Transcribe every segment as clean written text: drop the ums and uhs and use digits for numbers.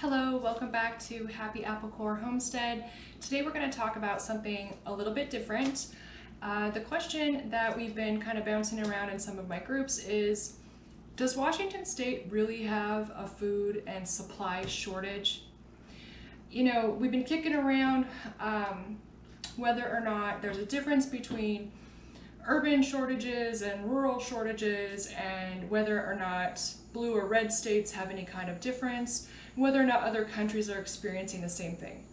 Hello, welcome back to Happy Apple Core Homestead. Today we're going to talk about something a little bit different. The question that we've been kind of bouncing around in some of my groups is, does Washington State really have a food and supply shortage? You know, we've been kicking around whether or not there's a difference between urban shortages and rural shortages, and whether or not blue or red states have any kind of difference, whether or not other countries are experiencing the same thing.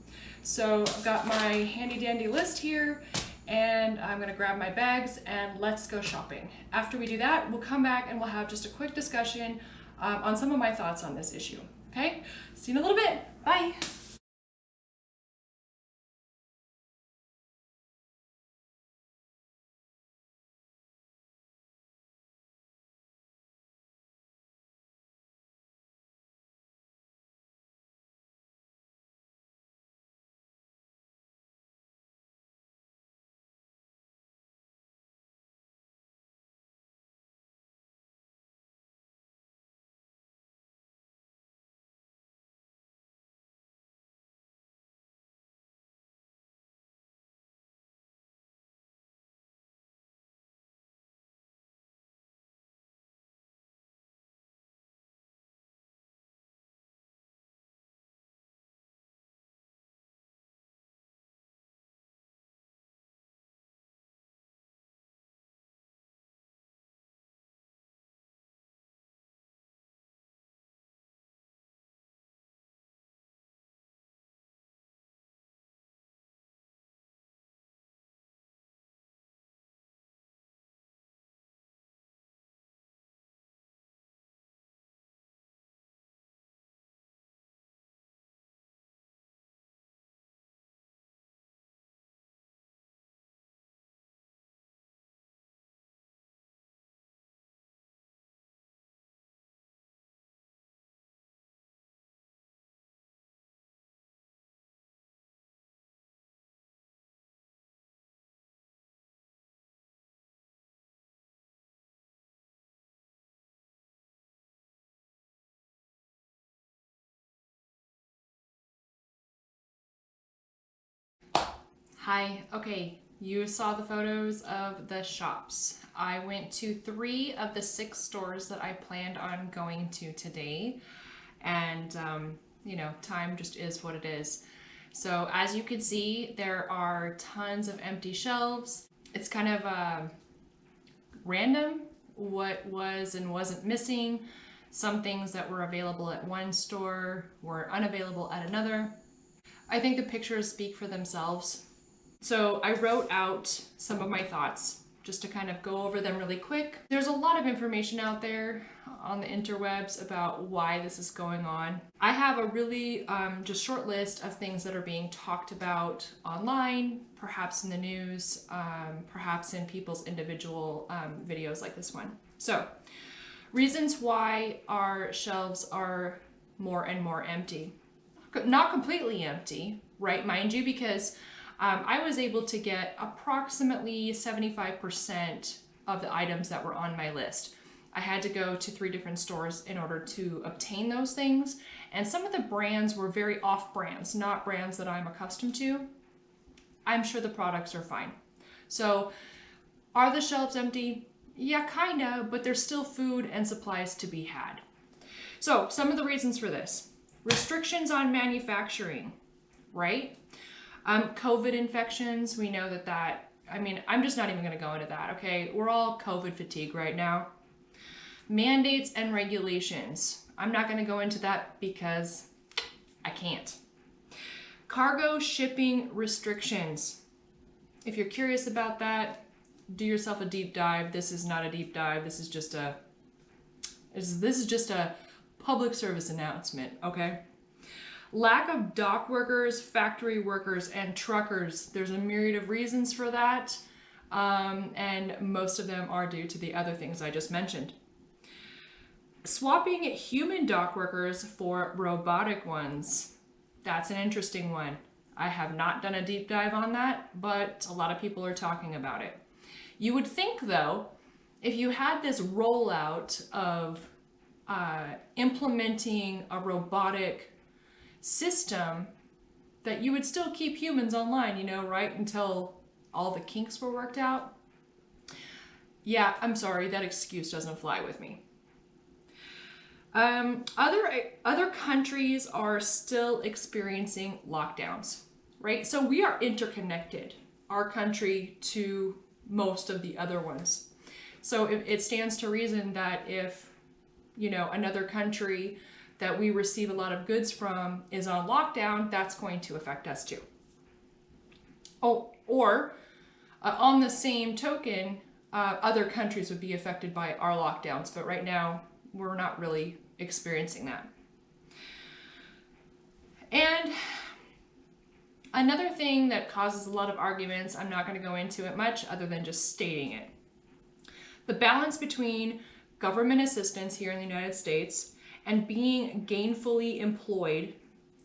So I've got my handy dandy list here, and I'm gonna grab my bags and let's go shopping. After we do that, we'll come back and we'll have just a quick discussion on some of my thoughts on this issue. Okay, see you in a little bit, bye. Hi, okay, you saw the photos of the shops. I went to 3 of the 6 stores that I planned on going to today, and you know, time just is what it is. So as you can see, there are tons of empty shelves. It's kind of random what was and wasn't missing. Some things that were available at one store were unavailable at another. I think the pictures speak for themselves. So I wrote out some of my thoughts just to kind of go over them really quick. There's a lot of information out there on the interwebs about why this is going on. I have a really just short list of things that are being talked about online, perhaps in the news, perhaps in people's individual videos like this one. So, reasons why our shelves are more and more empty. Not completely empty, right, mind you, because I was able to get approximately 75% of the items that were on my list. I had to go to 3 different stores in order to obtain those things, and some of the brands were very off brands, not brands that I'm accustomed to. I'm sure the products are fine. So are the shelves empty? Yeah, kinda, but there's still food and supplies to be had. So some of the reasons for this: restrictions on manufacturing, right? COVID infections, we know that, I mean, I'm just not even going to go into that, okay? We're all COVID fatigue right now. Mandates and regulations. I'm not going to go into that because I can't. Cargo shipping restrictions. If you're curious about that, do yourself a deep dive. This is not a deep dive. This is just a public service announcement, okay? Lack of dock workers, factory workers, and truckers. There's a myriad of reasons for that, and most of them are due to the other things I just mentioned. Swapping human dock workers for robotic ones. That's an interesting one. I have not done a deep dive on that, but a lot of people are talking about it. You would think, though, if you had this rollout of implementing a robotic system that you would still keep humans online, you know, right until all the kinks were worked out. Yeah, I'm sorry, that excuse doesn't fly with me. Other countries are still experiencing lockdowns, right? So we are interconnected, our country to most of the other ones. So it stands to reason that if, you know, another country that we receive a lot of goods from is on lockdown, that's going to affect us too. Oh, or on the same token, other countries would be affected by our lockdowns, but right now we're not really experiencing that. And another thing that causes a lot of arguments, I'm not going to go into it much other than just stating it. The balance between government assistance here in the United States and being gainfully employed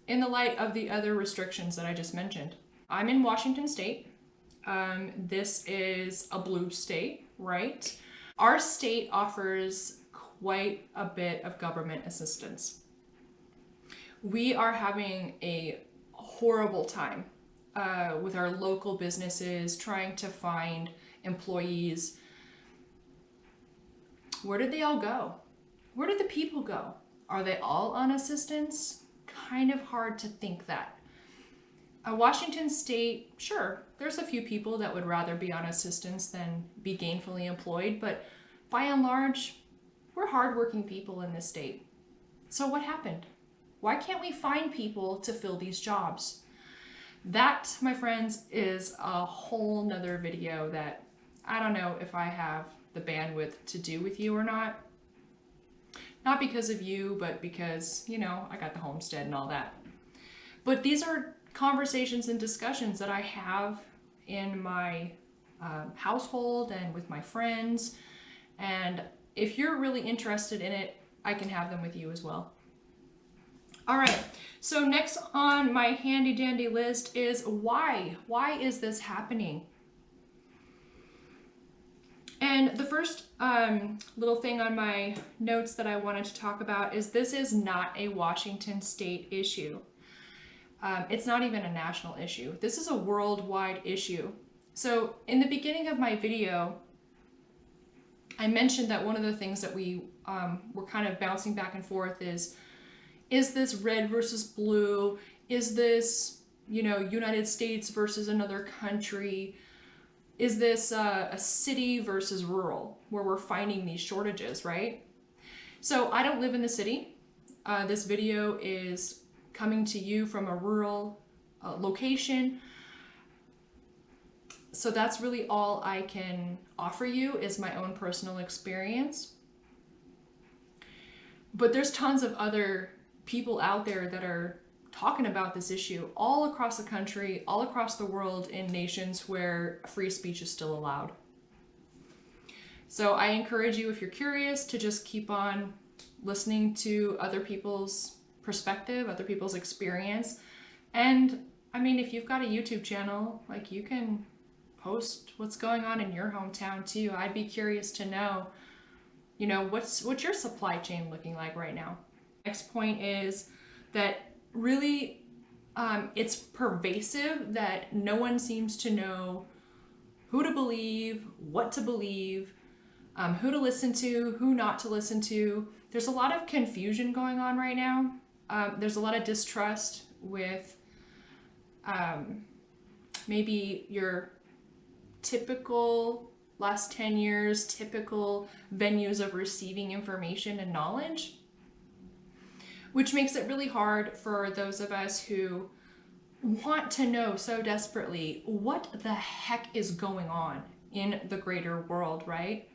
in the light of the other restrictions that I just mentioned. I'm in Washington State. This is a blue state, right? Our state offers quite a bit of government assistance. We are having a horrible time with our local businesses trying to find employees. Where did they all go? Where did the people go? Are they all on assistance? Kind of hard to think that. Washington State, sure, there's a few people that would rather be on assistance than be gainfully employed, but by and large, we're hardworking people in this state. So what happened? Why can't we find people to fill these jobs? That, my friends, is a whole nother video that I don't know if I have the bandwidth to do with you or not. Not because of you, but because, you know, I got the homestead and all that. But these are conversations and discussions that I have in my household and with my friends. And if you're really interested in it, I can have them with you as well. All right, so next on my handy dandy list is why? Why is this happening? And the first little thing on my notes that I wanted to talk about is this is not a Washington State issue. It's not even a national issue. This is a worldwide issue. So in the beginning of my video, I mentioned that one of the things that we were kind of bouncing back and forth is this red versus blue? Is this, you know, United States versus another country? Is this a city versus rural where we're finding these shortages, right? So I don't live in the city. This video is coming to you from a rural location. So that's really all I can offer you is my own personal experience. But there's tons of other people out there that are talking about this issue all across the country, all across the world, in nations where free speech is still allowed. So I encourage you, if you're curious, to just keep on listening to other people's perspective, other people's experience. And I mean, if you've got a YouTube channel, like, you can post what's going on in your hometown too. I'd be curious to know, you know, what's your supply chain looking like right now. Next point is that really it's pervasive that no one seems to know who to believe, what to believe, who to listen to, who not to listen to. There's a lot of confusion going on right now. There's a lot of distrust with maybe your typical last 10 years, typical venues of receiving information and knowledge, which makes it really hard for those of us who want to know so desperately what the heck is going on in the greater world, right?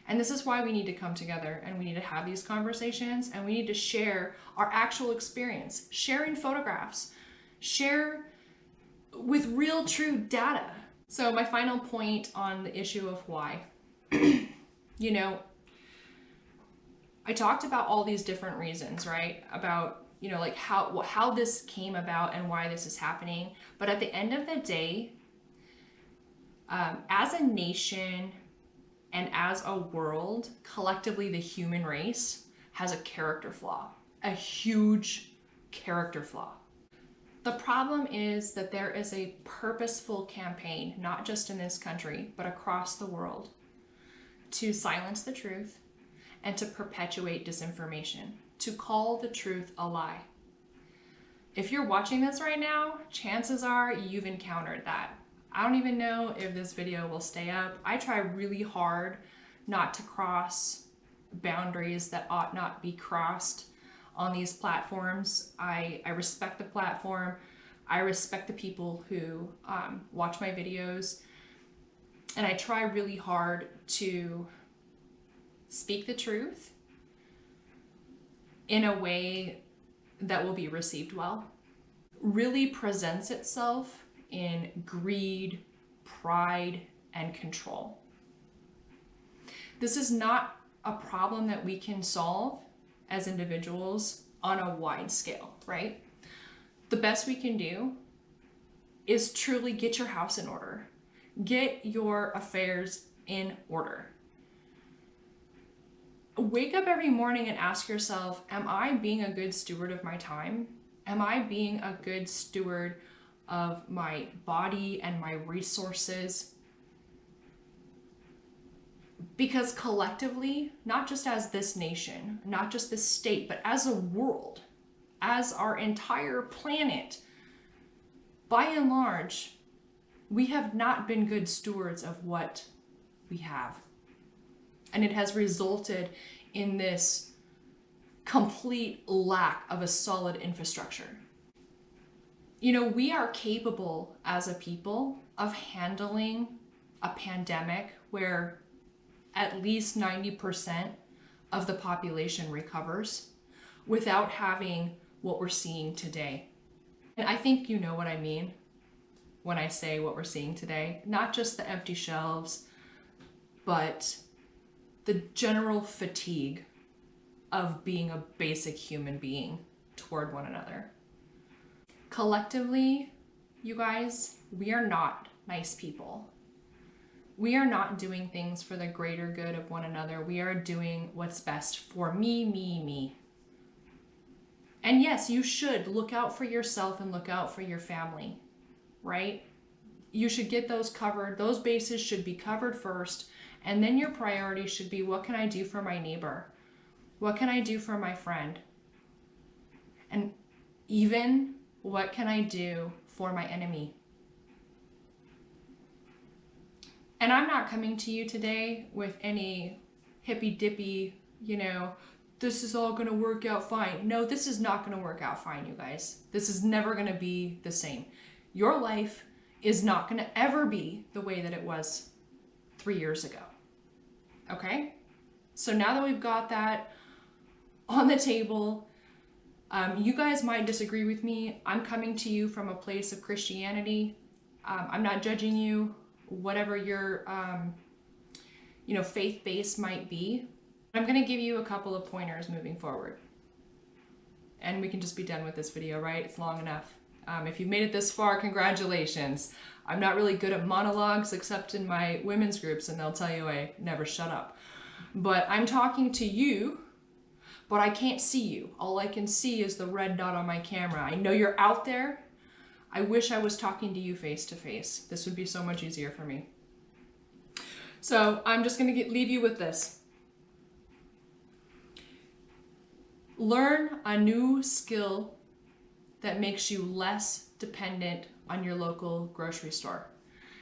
And this is why we need to come together and we need to have these conversations and we need to share our actual experience, share in photographs, share with real true data. So my final point on the issue of why, you know, I talked about all these different reasons, right? About, you know, like how this came about and why this is happening. But at the end of the day, as a nation and as a world, collectively, the human race has a character flaw, a huge character flaw. The problem is that there is a purposeful campaign, not just in this country, but across the world, to silence the truth and to perpetuate disinformation, to call the truth a lie. If you're watching this right now, chances are you've encountered that. I don't even know if this video will stay up. I try really hard not to cross boundaries that ought not be crossed on these platforms. I respect the platform. I respect the people who watch my videos. And I try really hard to speak the truth in a way that will be received well. Really presents itself in greed, pride, and control. This is not a problem that we can solve as individuals on a wide scale, right? The best we can do is truly get your house in order. Get your affairs in order. Wake up every morning and ask yourself, am I being a good steward of my time? Am I being a good steward of my body and my resources? Because collectively, not just as this nation, not just this state, but as a world, as our entire planet, by and large, we have not been good stewards of what we have. And it has resulted in this complete lack of a solid infrastructure. You know, we are capable as a people of handling a pandemic where at least 90% of the population recovers without having what we're seeing today. And I think you know what I mean when I say what we're seeing today. Not just the empty shelves, but the general fatigue of being a basic human being toward one another. Collectively, you guys, we are not nice people. We are not doing things for the greater good of one another. We are doing what's best for me, me, me. And yes, you should look out for yourself and look out for your family, right? You should get those covered. Those bases should be covered first. And then your priority should be, what can I do for my neighbor? What can I do for my friend? And even, what can I do for my enemy? And I'm not coming to you today with any hippy-dippy, this is all going to work out fine. No, this is not going to work out fine, you guys. This is never going to be the same. Your life is not going to ever be the way that it was 3 years ago. Okay? So now that we've got that on the table, you guys might disagree with me. I'm coming to you from a place of Christianity. I'm not judging you, whatever your faith base might be. I'm going to give you a couple of pointers moving forward. And we can just be done with this video, right? It's long enough. If you've made it this far, congratulations. I'm not really good at monologues except in my women's groups, and they'll tell you I never shut up. But I'm talking to you, but I can't see you. All I can see is the red dot on my camera. I know you're out there. I wish I was talking to you face to face. This would be so much easier for me. So I'm just going to leave you with this. Learn a new skill that makes you less dependent on your local grocery store.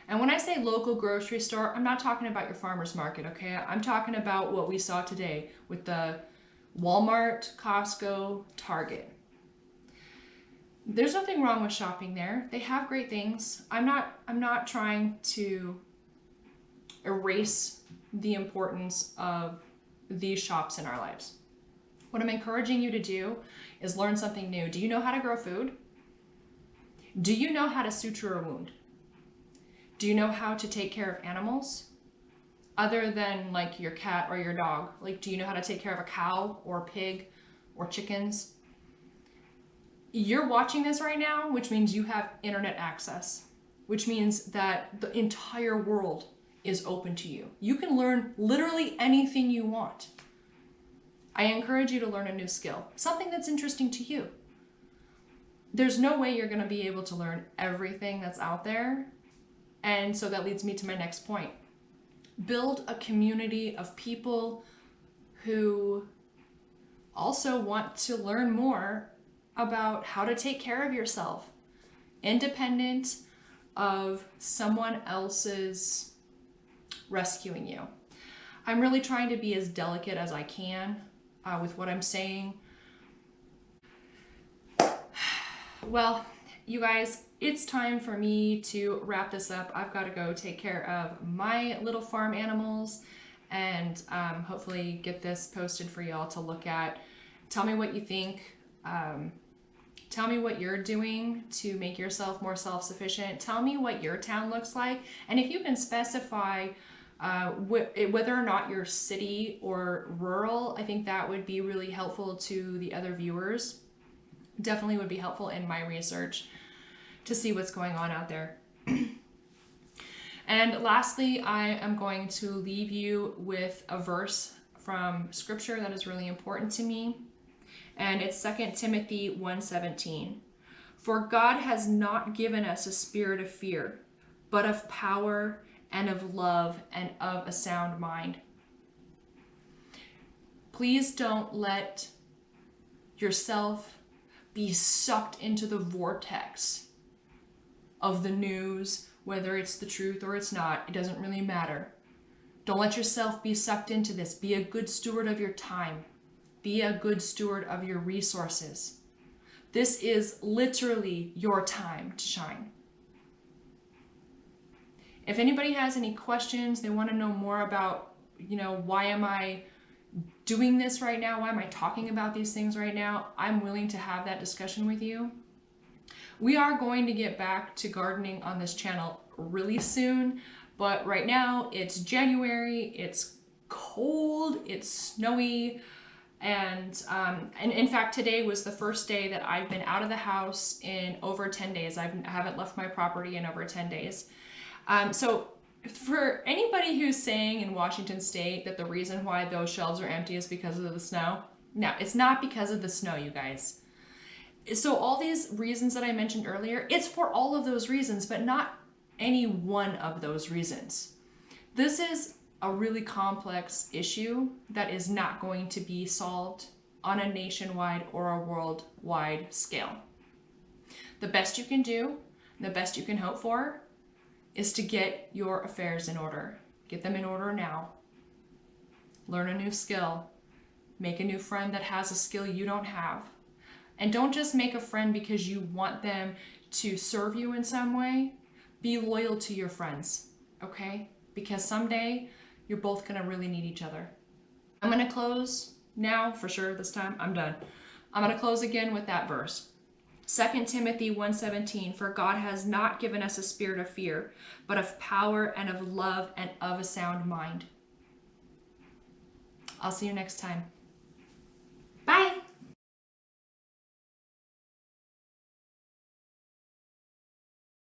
And when I say local grocery store, I'm not talking about your farmer's market, okay? I'm talking about what we saw today with the Walmart, Costco, Target. There's nothing wrong with shopping there. They have great things. I'm not trying to erase the importance of these shops in our lives. What I'm encouraging you to do is learn something new. Do you know how to grow food? Do you know how to suture a wound? Do you know how to take care of animals? Other than like your cat or your dog. Like, do you know how to take care of a cow or a pig or chickens? You're watching this right now, which means you have internet access, which means that the entire world is open to you. You can learn literally anything you want. I encourage you to learn a new skill, something that's interesting to you. there's no way you're going to be able to learn everything that's out there. And so that leads me to my next point. Build a community of people who also want to learn more about how to take care of yourself, independent of someone else's rescuing you. I'm really trying to be as delicate as I can with what I'm saying. Well, you guys, it's time for me to wrap this up. I've got to go take care of my little farm animals and hopefully get this posted for y'all to look at. Tell me what you think. Tell me what you're doing to make yourself more self-sufficient. Tell me what your town looks like. And if you can specify whether or not you're city or rural, I think that would be really helpful to the other viewers. Definitely would be helpful in my research to see what's going on out there. And lastly, I am going to leave you with a verse from scripture that is really important to me. And it's 2 Timothy 1:17. For God has not given us a spirit of fear, but of power and of love and of a sound mind. Please don't let yourself be sucked into the vortex of the news, whether it's the truth or it's not. It doesn't really matter. Don't let yourself be sucked into this. Be a good steward of your time. Be a good steward of your resources. This is literally your time to shine. If anybody has any questions, they want to know more about, why am I doing this right now? Why am I talking about these things right now? I'm willing to have that discussion with you. We are going to get back to gardening on this channel really soon, but right now it's January, it's cold, it's snowy, and in fact today was the first day that I've been out of the house in over 10 days. I haven't left my property in over 10 days. So for anybody who's saying in Washington State that the reason why those shelves are empty is because of the snow, no, it's not because of the snow, you guys. So all these reasons that I mentioned earlier, it's for all of those reasons, but not any one of those reasons. This is a really complex issue that is not going to be solved on a nationwide or a worldwide scale. The best you can do, the best you can hope for, is to get your affairs in order. Get them in order now. Learn a new skill. Make a new friend that has a skill you don't have. And don't just make a friend because you want them to serve you in some way. Be loyal to your friends, okay? Because someday you're both gonna really need each other. I'm gonna close now, for sure this time, I'm done. I'm gonna close again with that verse. 2 Timothy 1:17, for God has not given us a spirit of fear, but of power and of love and of a sound mind. I'll see you next time.